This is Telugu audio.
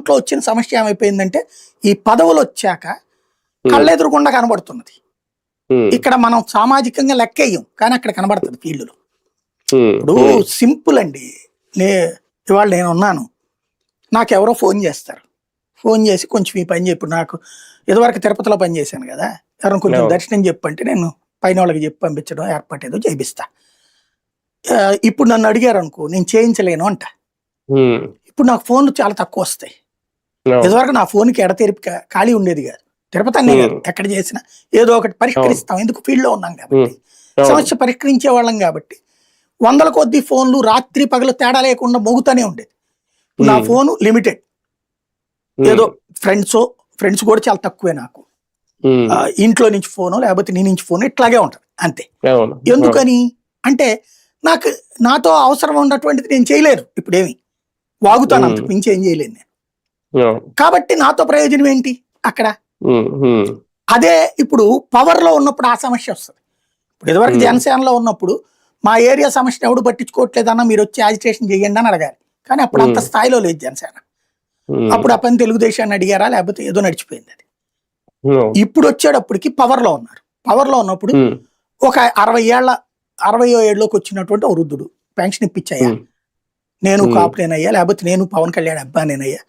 ఇంట్లో వచ్చిన సమస్య ఏమైపోయిందంటే ఈ పదవులు వచ్చాక కళ్ళెదురుగుండా కనబడుతున్నది. ఇక్కడ మనం సామాజికంగా లెక్కేయం కానీ అక్కడ కనబడుతుంది ఫీల్డ్లో. ఇప్పుడు సింపుల్ అండి. ఇవాళ నేను ఉన్నాను, నాకెవరో ఫోన్ చేస్తారు. ఫోన్ చేసి కొంచెం ఈ పని చెప్పు, నాకు ఇదివరకు తిరుపతిలో పని చేశాను కదా, ఎవరైనా కొంచెం దర్శనం చెప్పంటే నేను పైన వాళ్ళకి చెప్పి పంపించడం ఏర్పాటు ఏదో చేపిస్తా. ఇప్పుడు నన్ను అడిగారు అనుకో, నేను చేయించలేను అంట. ఇప్పుడు నాకు ఫోన్లు చాలా తక్కువ వస్తాయి. ఇదివరకు నా ఫోన్కి ఎడతెరిపి ఖాళీ ఉండేది కాదు. తిరుపతి అనే కాదు, ఎక్కడ చేసినా ఏదో ఒకటి పరిష్కరిస్తాం. ఎందుకు ఫీల్డ్లో ఉన్నాం కాబట్టి, సమస్య పరిష్కరించే వాళ్ళం కాబట్టి. వందల కొద్ది ఫోన్లు రాత్రి పగలు తేడా లేకుండా మోగుతూనే ఉండేది. నా ఫోను లిమిటెడ్, ఏదో ఫ్రెండ్స్ కూడా చాలా తక్కువే నాకు. ఇంట్లో నుంచి ఫోను లేకపోతే నీ నుంచి ఫోన్ ఇట్లాగే ఉంటది అంతే. ఎందుకని అంటే నాతో అవసరం ఉన్నటువంటిది నేను చేయలేను. ఇప్పుడేమి వాగుతాను, అంతకు మించి ఏం చేయలేను నేను. కాబట్టి నాతో ప్రయోజనం ఏంటి అక్కడ? అదే ఇప్పుడు పవర్ లో ఉన్నప్పుడు ఆ సమస్య వస్తుంది. ఇప్పుడు ఇదివరకు జనసేనలో ఉన్నప్పుడు మా ఏరియా సమస్యను ఎవడు పట్టించుకోవట్లేదన్నా, మీరు వచ్చి యాజిటేషన్ చేయండి అని అడగాలి. కానీ అప్పుడు అంత స్థాయిలో లేదు జనసేన. అప్పుడు ఆ పని తెలుగుదేశాన్ని అడిగారా, లేకపోతే ఏదో నడిచిపోయింది అది. ఇప్పుడు వచ్చేటప్పటికి పవర్ లో ఉన్నారు. పవర్ లో ఉన్నప్పుడు ఒక 60 ఏళ్ళలోకి వచ్చినటువంటి ఒక వృద్ధుడు పెన్షన్ ఇప్పించాయా, నేను కాపునేనయ్యా, లేకపోతే నేను పవన్ కళ్యాణ్ అబ్బానేనయ్యా,